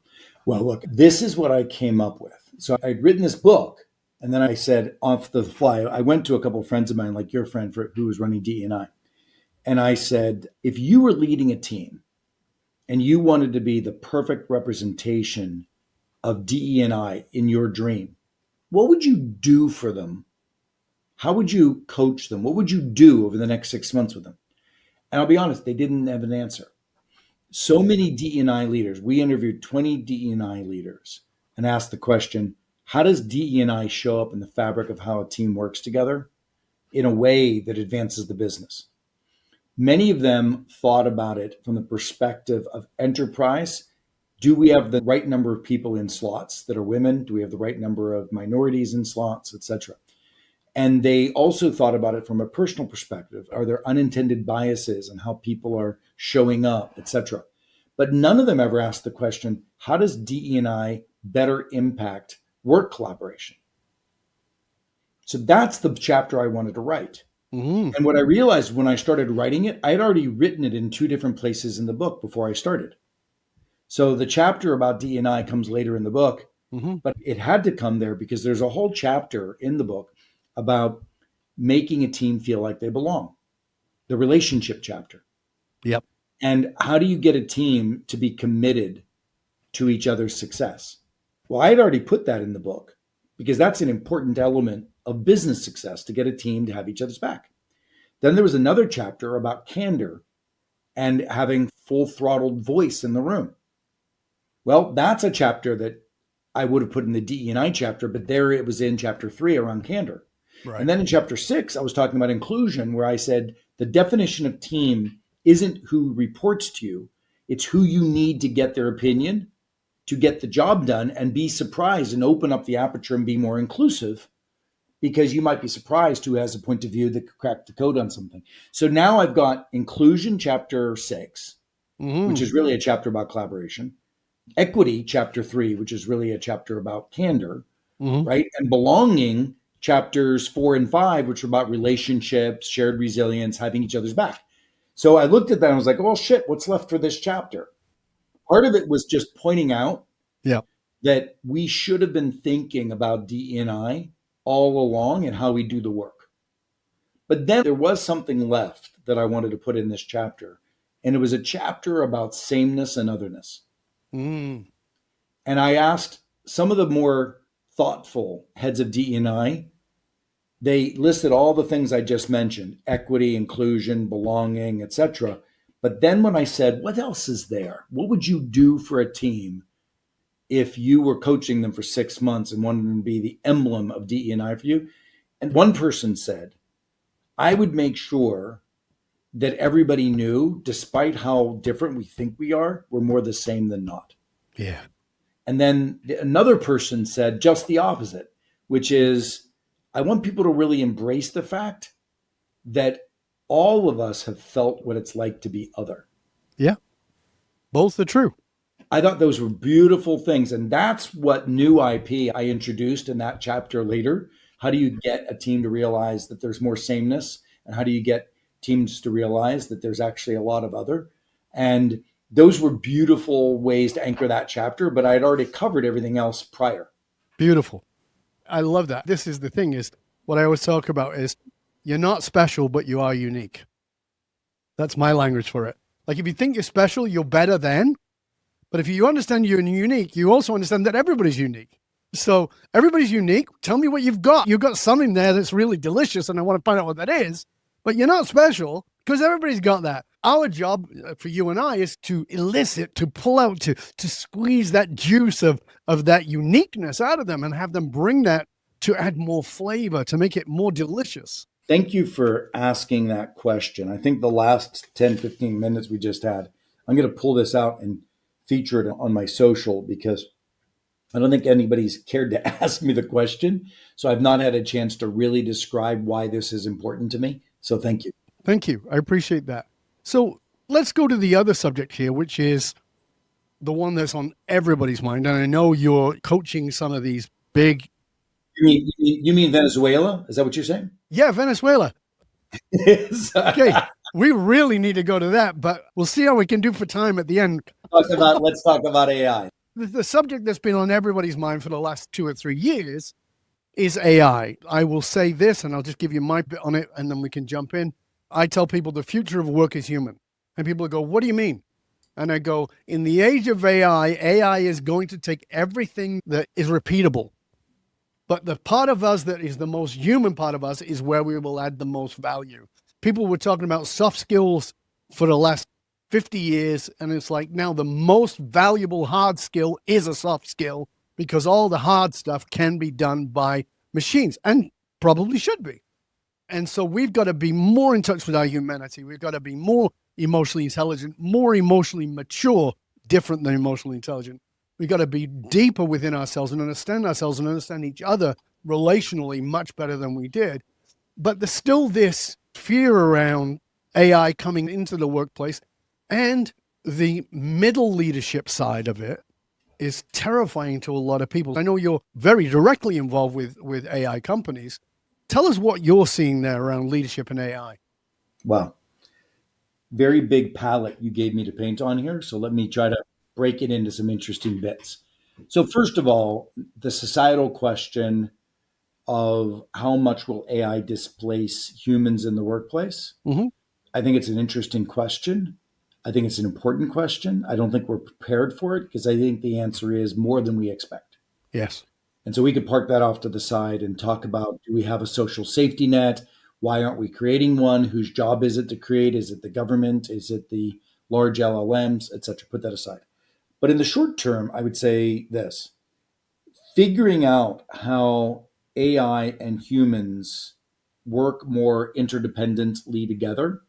Well, look, this is what I came up with. So I'd written this book, and then I said off the fly, I went to a couple of friends of mine, like your friend who was running DE&I. And I said, if you were leading a team and you wanted to be the perfect representation of DE&I in your dream, what would you do for them? How would you coach them? What would you do over the next 6 months with them? And I'll be honest, they didn't have an answer. So many DE&I leaders, we interviewed 20 DE&I leaders and asked the question, how does DE&I show up in the fabric of how a team works together in a way that advances the business? Many of them thought about it from the perspective of enterprise. Do we have the right number of people in slots that are women? Do we have the right number of minorities in slots, et cetera? And they also thought about it from a personal perspective. Are there unintended biases in how people are showing up, et cetera? But none of them ever asked the question, how does DE&I better impact work collaboration? So that's the chapter I wanted to write. Mm-hmm. And what I realized when I started writing it, I had already written it in 2 different places in the book before I started. So the chapter about DE&I comes later in the book, but it had to come there because there's a whole chapter in the book about making a team feel like they belong, the relationship chapter. Yep. And how do you get a team to be committed to each other's success? Well, I had already put that in the book because that's an important element of business success, to get a team to have each other's back. Then there was another chapter about candor and having full throttled voice in the room. Well, that's a chapter that I would have put in the DE&I chapter, but there it was in chapter 3 around candor. Right. And then in chapter 6, I was talking about inclusion, where I said the definition of team isn't who reports to you. It's who you need to get their opinion, to get the job done, and be surprised and open up the aperture and be more inclusive, because you might be surprised who has a point of view that could crack the code on something. So now I've got inclusion, chapter 6, which is really a chapter about collaboration. Equity, chapter 3, which is really a chapter about candor, right? And belonging, chapters 4 and 5, which are about relationships, shared resilience, having each other's back. So I looked at that and I was like, oh shit, what's left for this chapter? Part of it was just pointing out that we should have been thinking about DE&I all along and how we do the work. But then there was something left that I wanted to put in this chapter. And it was a chapter about sameness and otherness. And I asked some of the more thoughtful heads of DE&I, they listed all the things I just mentioned: equity, inclusion, belonging, etc. But then when I said, what else is there? What would you do for a team if you were coaching them for 6 months and wanted them to be the emblem of DE&I for you? And one person said, I would make sure that everybody knew, despite how different we think we are, we're more the same than not. Yeah. And then another person said just the opposite, which is, I want people to really embrace the fact that all of us have felt what it's like to be other. Yeah. Both are true. I thought those were beautiful things. And that's what new IP I introduced in that chapter later. How do you get a team to realize that there's more sameness? And how do you get teams to realize that there's actually a lot of other? And those were beautiful ways to anchor that chapter, but I had already covered everything else prior. Beautiful. I love that. This is the thing is what I always talk about is you're not special, but you are unique. That's my language for it. Like if you think you're special, you're better than. But if you understand you're unique, you also understand that everybody's unique. So everybody's unique. Tell me what you've got. You've got something there that's really delicious, and I want to find out what that is. But you're not special because everybody's got that. Our job for you and I is to elicit, to pull out, to squeeze that juice of that uniqueness out of them and have them bring that to add more flavor, to make it more delicious. Thank you for asking that question. I think the last 10, 15 minutes we just had, I'm going to pull this out and feature it on my social because I don't think anybody's cared to ask me the question. So I've not had a chance to really describe why this is important to me. So thank you. Thank you. I appreciate that. So let's go to the other subject here, which is the one that's on everybody's mind. And I know you're coaching some of these big. You mean Venezuela? Is that what you're saying? Yeah, Venezuela. Okay. We really need to go to that, but we'll see how we can do for time at the end. Let's talk about AI. The subject that's been on everybody's mind for the last 2 or 3 years is AI. I will say this, and I'll just give you my bit on it, and then we can jump in. I tell people the future of work is human. And people go, what do you mean? And I go, in the age of AI is going to take everything that is repeatable. But the part of us that is the most human part of us is where we will add the most value. People were talking about soft skills for the last 50 years. And it's like now the most valuable hard skill is a soft skill because all the hard stuff can be done by machines and probably should be. And so we've got to be more in touch with our humanity. We've got to be more emotionally intelligent, more emotionally mature, different than emotionally intelligent. We've got to be deeper within ourselves and understand each other relationally much better than we did. But there's still this fear around AI coming into the workplace, and the middle leadership side of it is terrifying to a lot of people. I know you're very directly involved with AI companies. Tell us what you're seeing there around leadership and AI. Wow. Very big palette you gave me to paint on here. So let me try to break it into some interesting bits. So first of all, the societal question of how much will AI displace humans in the workplace? Mm-hmm. I think it's an interesting question. I think it's an important question. I don't think we're prepared for it because I think the answer is more than we expect. Yes. And so we could park that off to the side and talk about, do we have a social safety net? Why aren't we creating one? Whose job is it to create? Is it the government? Is it the large LLMs, et cetera? Put that aside. But in the short term, I would say this: figuring out how AI and humans work more interdependently together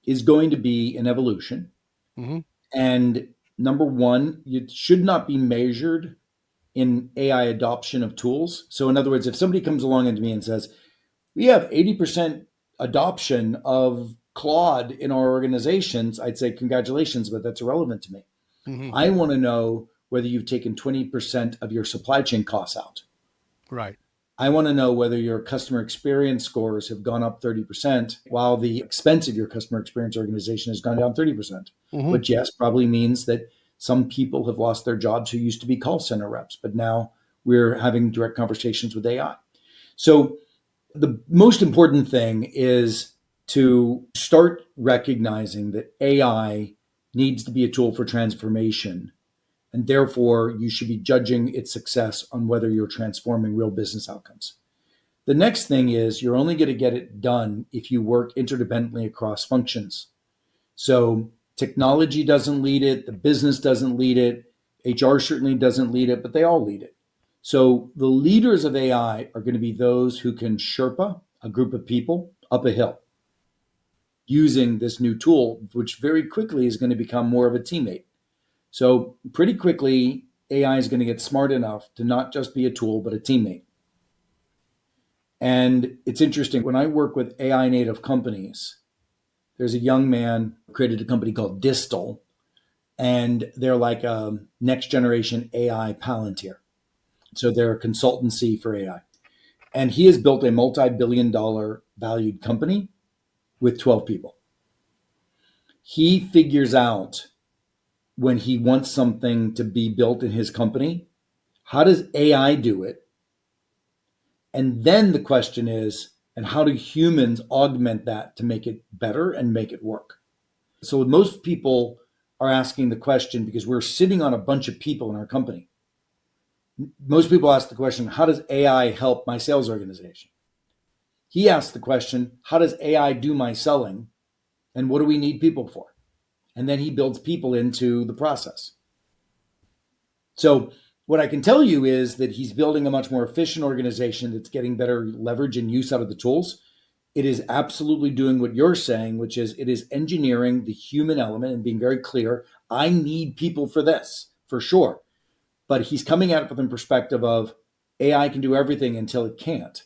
is going to be an evolution. Mm-hmm. And number one, it should not be measured in AI adoption of tools. So in other words, if somebody comes along to me and says, we have 80% adoption of Claude in our organizations, I'd say, congratulations, but that's irrelevant to me. Mm-hmm. I want to know whether you've taken 20% of your supply chain costs out. Right. I want to know whether your customer experience scores have gone up 30%, while the expense of your customer experience organization has gone down 30%. Mm-hmm. Which, yes, probably means that some people have lost their jobs who used to be call center reps, but now we're having direct conversations with AI. So the most important thing is to start recognizing that AI needs to be a tool for transformation. And therefore, you should be judging its success on whether you're transforming real business outcomes. The next thing is you're only going to get it done if you work interdependently across functions. So technology doesn't lead it, the business doesn't lead it, HR certainly doesn't lead it, but they all lead it. So the leaders of AI are going to be those who can Sherpa a group of people up a hill using this new tool, which very quickly is going to become more of a teammate. So pretty quickly, AI is going to get smart enough to not just be a tool, but a teammate. And it's interesting, when I work with AI native companies, there's a young man who created a company called Distal, and they're like a next generation AI Palantir. So they're a consultancy for AI. And he has built a multi-billion-dollar valued company with 12 people. He figures out when he wants something to be built in his company, how does AI do it? And then the question is, and how do humans augment that to make it better and make it work? So most people are asking the question because we're sitting on a bunch of people in our company. Most people ask the question, how does AI help my sales organization? He asked the question, how does AI do my selling? And what do we need people for? And then he builds people into the process. So what I can tell you is that he's building a much more efficient organization that's getting better leverage and use out of the tools. It is absolutely doing what you're saying, which is it is engineering the human element and being very clear. I need people for this, for sure. But he's coming at it from the perspective of AI can do everything until it can't.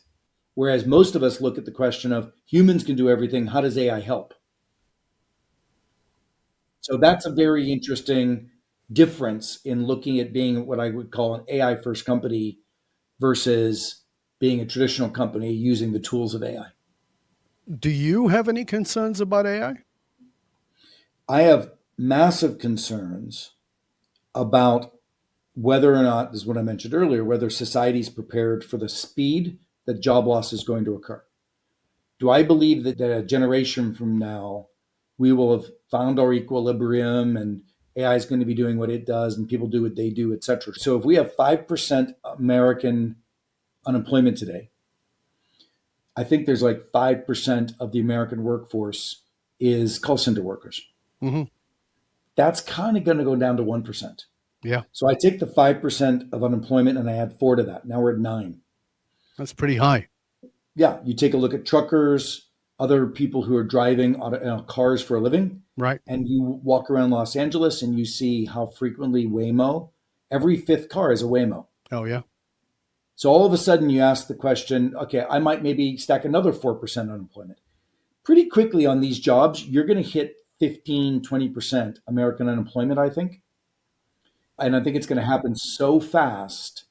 Whereas most of us look at the question of humans can do everything. How does AI help? So that's a very interesting difference in looking at being what I would call an AI first company versus being a traditional company using the tools of AI. Do you have any concerns about AI? I have massive concerns about whether or not, this is what I mentioned earlier, whether society is prepared for the speed that job loss is going to occur. Do I believe that a generation from now, we will have found our equilibrium and AI is going to be doing what it does and people do what they do, et cetera? So if we have 5% American unemployment today, I think there's like 5% of the American workforce is call center workers. Mm-hmm. That's kind of going to go down to 1%. Yeah. So I take the 5% of unemployment and I add 4 to that. Now we're at 9. That's pretty high. Yeah. You take a look at truckers, other people who are driving cars for a living. Right. And you walk around Los Angeles and you see how frequently Waymo, every 5th car is a Waymo. Oh, yeah. So all of a sudden you ask the question, okay, I might maybe stack another 4% unemployment. Pretty quickly on these jobs, you're going to hit 15, 20% American unemployment, I think. And I think it's going to happen so fast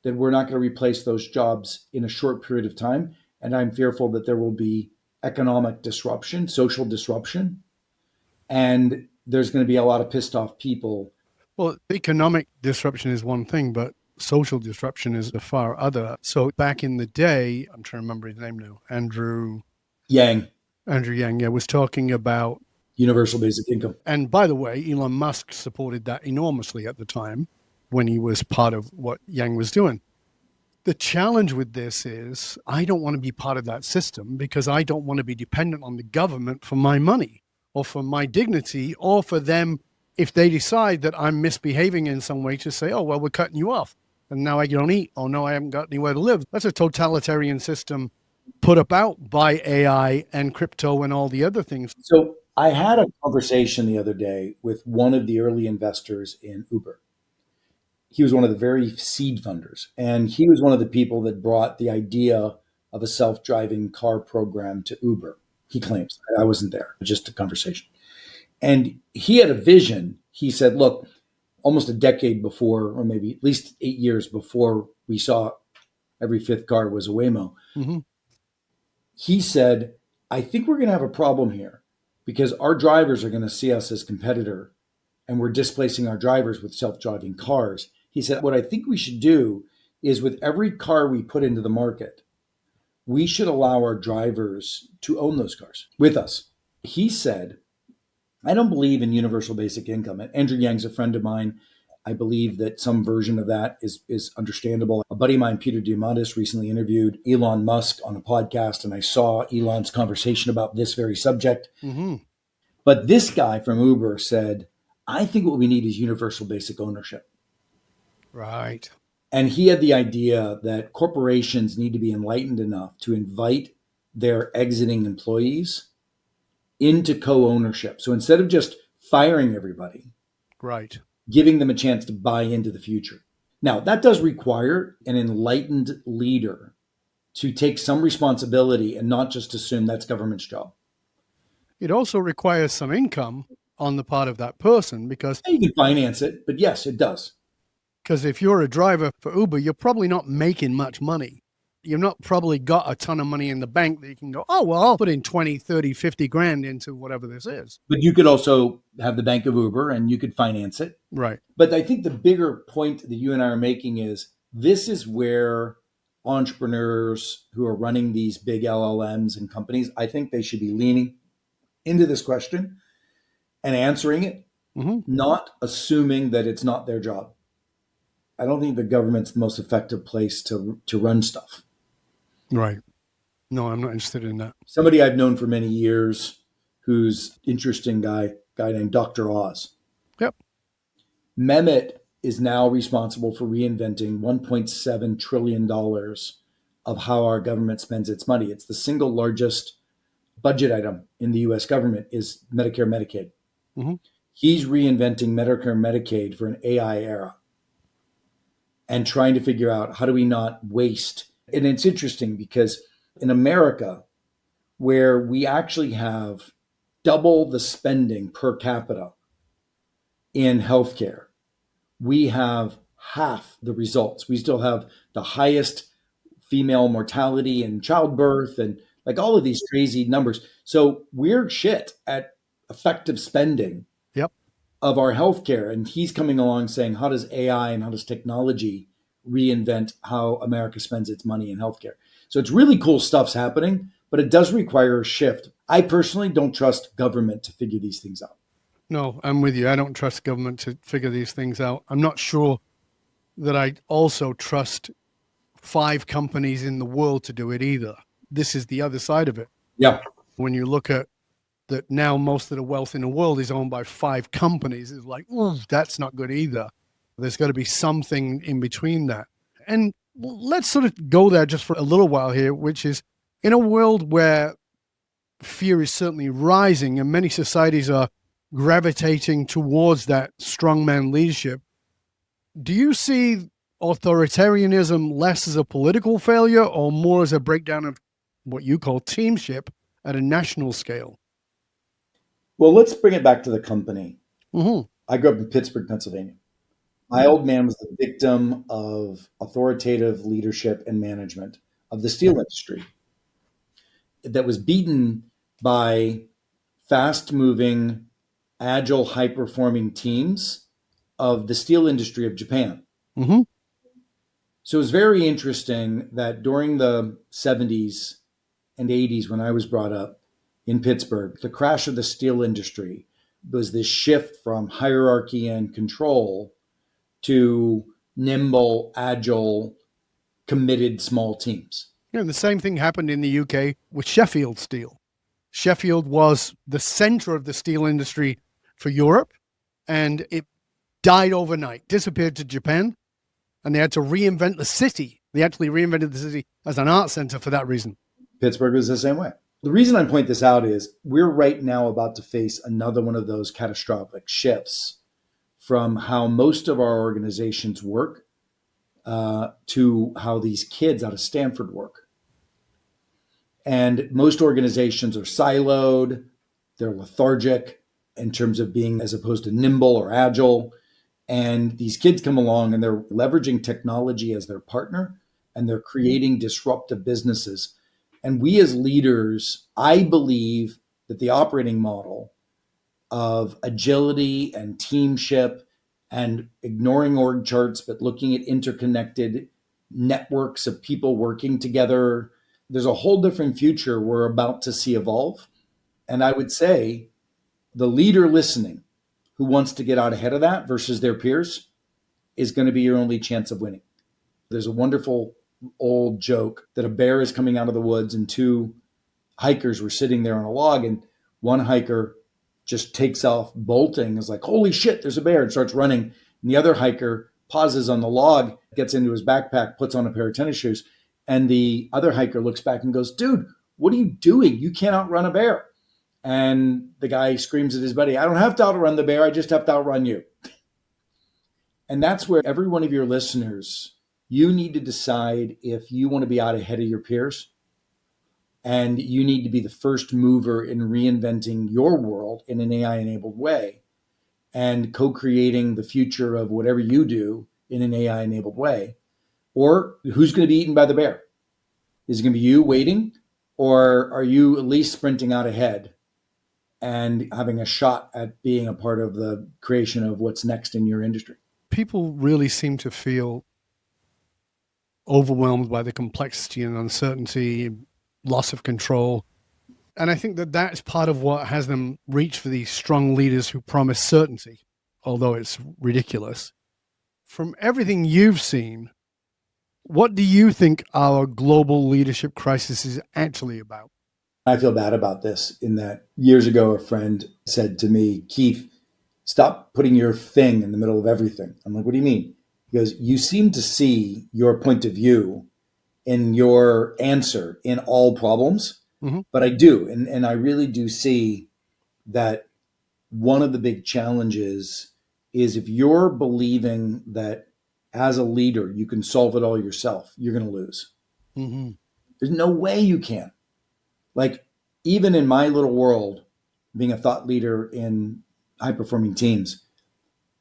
that we're not going to replace those jobs in a short period of time. And I'm fearful that there will be economic disruption, social disruption, and there's going to be a lot of pissed off people. Well, economic disruption is one thing, but social disruption is a far other. So back in the day, I'm trying to remember his name now, Andrew Yang, yeah, was talking about universal basic income. And by the way, Elon Musk supported that enormously at the time when he was part of what Yang was doing. The challenge with this is I don't want to be part of that system because I don't want to be dependent on the government for my money or for my dignity or for them if they decide that I'm misbehaving in some way to say, oh, well, we're cutting you off and now I don't eat. Oh, no, I haven't got anywhere to live. That's a totalitarian system put about by AI and crypto and all the other things. So I had a conversation the other day with one of the early investors in Uber. He was one of the very seed funders, and he was one of the people that brought the idea of a self-driving car program to Uber. He claims. I wasn't there, just a conversation. And he had a vision. He said, look, almost a decade before, or maybe at least 8 years before we saw every 5th car was a Waymo, Mm-hmm. He said, I think we're going to have a problem here because our drivers are going to see us as competitor and we're displacing our drivers with self-driving cars. He said, what I think we should do is with every car we put into the market, we should allow our drivers to own those cars with us. He said, I don't believe in universal basic income. And Andrew Yang's a friend of mine. I believe that some version of that is understandable. A buddy of mine, Peter Diamandis, recently interviewed Elon Musk on a podcast, and I saw Elon's conversation about this very subject. Mm-hmm. But this guy from Uber said, I think what we need is universal basic ownership. Right. And he had the idea that corporations need to be enlightened enough to invite their exiting employees into co-ownership. So instead of just firing everybody, right, giving them a chance to buy into the future. Now, that does require an enlightened leader to take some responsibility and not just assume that's government's job. It also requires some income on the part of that person because You can finance it, but yes, it does. if you're a driver for Uber, you're probably not making much money. You've not probably got a ton of money in the bank that you can go, oh, well, I'll put in 20, 30, 50 grand into whatever this is. But you could also have the bank of Uber and you could finance it. Right. But I think the bigger point that you and I are making is this is where entrepreneurs who are running these big LLMs and companies, I think they should be leaning into this question and answering it, not assuming that it's not their job. I don't think the government's the most effective place to run stuff. Right. No, I'm not interested in that. Somebody I've known for many years who's interesting guy named Dr. Oz. Yep. Mehmet is now responsible for reinventing $1.7 trillion of how our government spends its money. It's the single largest budget item in the US government is Medicare, Medicaid. He's reinventing Medicare, Medicaid for an AI era and trying to figure out how do we not waste. And it's interesting because in America, where we actually have double the spending per capita in healthcare, we have half the results. We still have the highest female mortality and childbirth and like all of these crazy numbers. So we're shit at effective spending of our healthcare. And he's coming along saying, how does AI and how does technology reinvent how America spends its money in healthcare? So it's really cool stuff's happening, but it does require a shift. I personally don't trust government to figure these things out. No, I'm with you. I don't trust government to figure these things out. I'm not sure that I also trust 5 companies in the world to do it either. This is the other side of it. Yeah. When you look at that now most of the wealth in the world is owned by 5 companies, it's like, oh, that's not good either. There's got to be something in between that. And let's sort of go there just for a little while here, which is in a world where fear is certainly rising and many societies are gravitating towards that strongman leadership. Do you see authoritarianism less as a political failure or more as a breakdown of what you call teamship at a national scale? Well, let's bring it back to the company. I grew up in Pittsburgh, Pennsylvania. My old man was the victim of authoritative leadership and management of the steel industry that was beaten by fast-moving, agile, high-performing teams of the steel industry of Japan. So it was very interesting that during the 70s and 80s, when I was brought up in Pittsburgh, the crash of the steel industry was this shift from hierarchy and control to nimble, agile, committed small teams. Yeah, the same thing happened in the UK with Sheffield Steel. Sheffield was the center of the steel industry for Europe, and it died overnight, disappeared to Japan, and they had to reinvent the city. They actually reinvented the city as an art center for that reason. Pittsburgh was the same way. The reason I point this out is we're right now about to face another one of those catastrophic shifts from how most of our organizations work to how these kids out of Stanford work. And most organizations are siloed, they're lethargic in terms of being as opposed to nimble or agile. And these kids come along and they're leveraging technology as their partner and they're creating disruptive businesses. And we as leaders, I believe that the operating model of agility and teamship and ignoring org charts, but looking at interconnected networks of people working together, there's a whole different future we're about to see evolve. And I would say the leader listening who wants to get out ahead of that versus their peers is going to be your only chance of winning. There's a wonderful old joke that a bear is coming out of the woods and 2 hikers were sitting there on a log and one hiker just takes off bolting, is like, holy shit, there's a bear, and starts running. And the other hiker pauses on the log, gets into his backpack, puts on a pair of tennis shoes. And the other hiker looks back and goes, dude, what are you doing? You can't outrun a bear. And the guy screams at his buddy, I don't have to outrun the bear. I just have to outrun you. And that's where every one of your listeners, you need to decide if you want to be out ahead of your peers And you need to be the first mover in reinventing your world in an AI enabled way and co creating the future of whatever you do in an AI enabled way. Or who's going to be eaten by the bear? Is it going to be you waiting? Or are you at least sprinting out ahead and having a shot at being a part of the creation of what's next in your industry? People really seem to feel overwhelmed by the complexity and uncertainty, loss of control. And I think that that's part of what has them reach for these strong leaders who promise certainty, although it's ridiculous. From everything you've seen, what do you think our global leadership crisis is actually about? I feel bad about this in that years ago, a friend said to me, Keith, stop putting your thing in the middle of everything. I'm like, what do you mean? He goes, you seem to see your point of view in your answer in all problems, but I do. And I really do see that one of the big challenges is if you're believing that as a leader, you can solve it all yourself, you're going to lose. Mm-hmm. There's no way you can. Like, even in my little world, being a thought leader in high performing teams,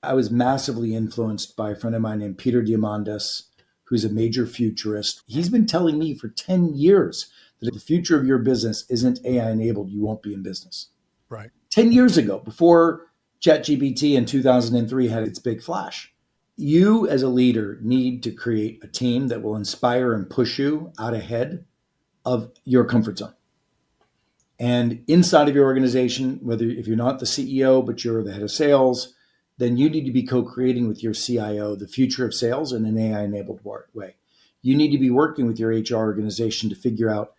I was massively influenced by a friend of mine named Peter Diamandis, who's a major futurist. He's been telling me for 10 years that if the future of your business isn't AI enabled, you won't be in business. Right. 10 years ago, before ChatGPT in 2003 had its big flash. You as a leader need to create a team that will inspire and push you out ahead of your comfort zone. And inside of your organization, whether if you're not the CEO, but you're the head of sales, then you need to be co-creating with your CIO the future of sales in an AI-enabled way. You need to be working with your HR organization to figure out,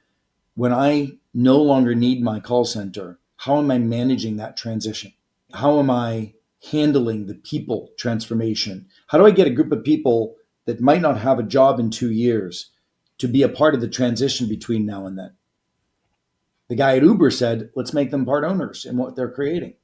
when I no longer need my call center, how am I managing that transition? How am I handling the people transformation? How do I get a group of people that might not have a job in 2 years to be a part of the transition between now and then? The guy at Uber said, let's make them part owners in what they're creating.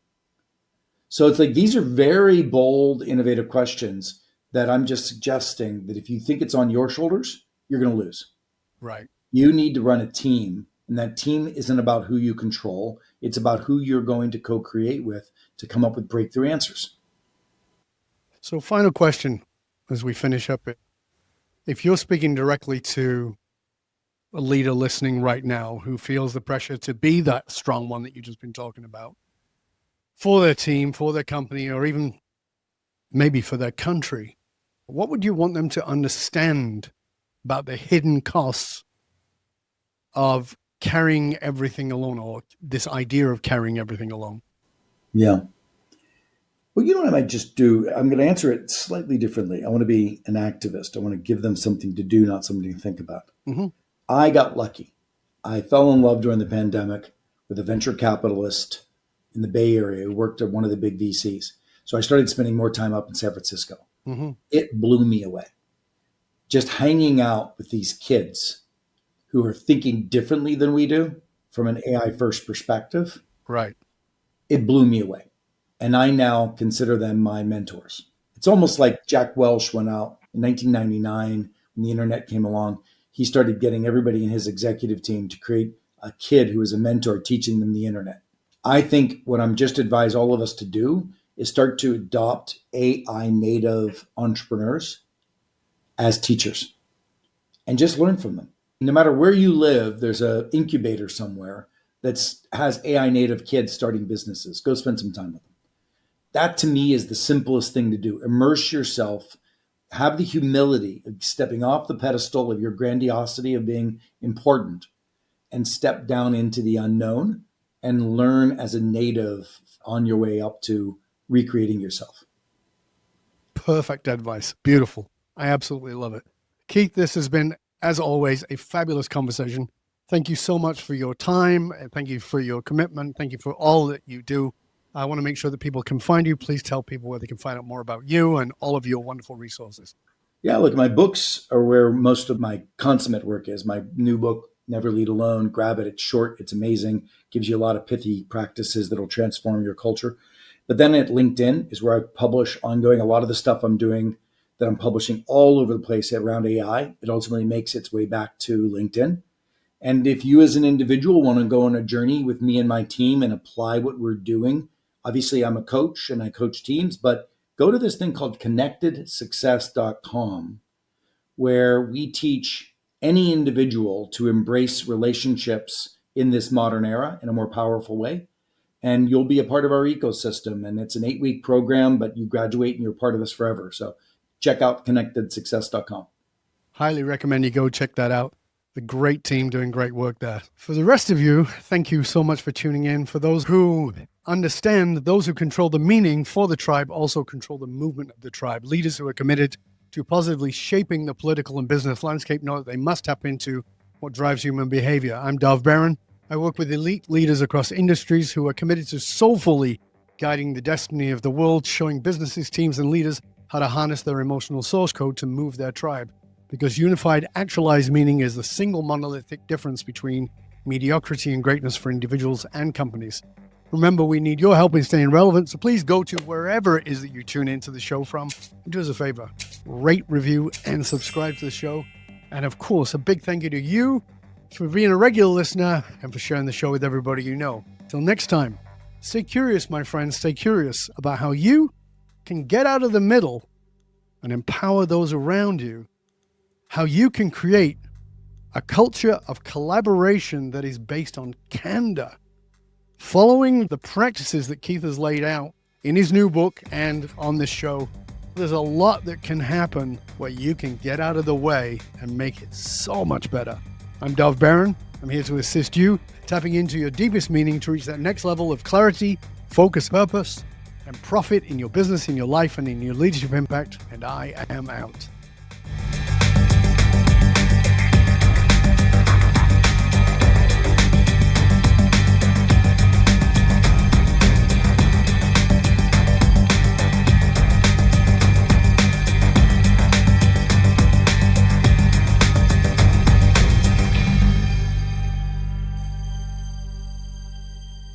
So it's like, these are very bold, innovative questions that I'm just suggesting that if you think it's on your shoulders, you're going to lose. Right. You need to run a team, and that team isn't about who you control. It's about who you're going to co-create with to come up with breakthrough answers. So final question as we finish up it. If you're speaking directly to a leader listening right now who feels the pressure to be that strong one that you've just been talking about for their team, for their company, or even maybe for their country, what would you want them to understand about the hidden costs of carrying everything alone, or this idea of carrying everything alone? Yeah. Well, you know what I might just do? I'm going to answer it slightly differently. I want to be an activist. I want to give them something to do, not something to think about. Mm-hmm. I got lucky. I fell in love during the pandemic with a venture capitalist in the Bay Area who worked at one of the big VCs. So I started spending more time up in San Francisco. Mm-hmm. It blew me away. Just hanging out with these kids who are thinking differently than we do from an AI first perspective. Right. It blew me away. And I now consider them my mentors. It's almost like Jack Welch went out in 1999 when the internet came along. He started getting everybody in his executive team to create a kid who was a mentor teaching them the internet. I think what I'm just advise all of us to do is start to adopt AI native entrepreneurs as teachers and just learn from them. No matter where you live, there's an incubator somewhere that has AI native kids starting businesses. Go spend some time with them. That to me is the simplest thing to do. Immerse yourself, have the humility of stepping off the pedestal of your grandiosity of being important and step down into the unknown and learn as a native on your way up to recreating yourself. Perfect advice. Beautiful. I absolutely love it. Keith, this has been, as always, a fabulous conversation. Thank you so much for your time. Thank you for your commitment. Thank you for all that you do. I want to make sure that people can find you. Please tell people where they can find out more about you and all of your wonderful resources. Yeah, look, my books are where most of my consummate work is. My new book, Never Lead Alone, grab it. It's short. It's amazing. Gives you a lot of pithy practices that will transform your culture. But then at LinkedIn is where I publish ongoing a lot of the stuff I'm doing that I'm publishing all over the place around AI. It ultimately makes its way back to LinkedIn. And if you as an individual want to go on a journey with me and my team and apply what we're doing, obviously I'm a coach and I coach teams, but go to this thing called connectedsuccess.com, where we teach any individual to embrace relationships in this modern era in a more powerful way. And you'll be a part of our ecosystem. And it's an 8-week program, but you graduate and you're part of this forever. So check out connectedsuccess.com. Highly recommend you go check that out. The great team doing great work there. For the rest of you, thank you so much for tuning in. For those who understand, those who control the meaning for the tribe also control the movement of the tribe. Leaders who are committed to positively shaping the political and business landscape know that they must tap into what drives human behavior. I'm Dov Baron. I work with elite leaders across industries who are committed to soulfully guiding the destiny of the world, showing businesses, teams, and leaders how to harness their emotional source code to move their tribe. Because unified, actualized meaning is the single monolithic difference between mediocrity and greatness for individuals and companies. Remember, we need your help in staying relevant, so please go to wherever it is that you tune into the show from. And do us a favor, rate, review, and subscribe to the show. And of course, a big thank you to you for being a regular listener and for sharing the show with everybody you know. Till next time, stay curious, my friends. Stay curious about how you can get out of the middle and empower those around you. How you can create a culture of collaboration that is based on candor. Following the practices that Keith has laid out in his new book and on this show, there's a lot that can happen where you can get out of the way and make it so much better. I'm Dov Baron. I'm here to assist you, tapping into your deepest meaning to reach that next level of clarity, focus, purpose, and profit in your business, in your life, and in your leadership impact. And I am out.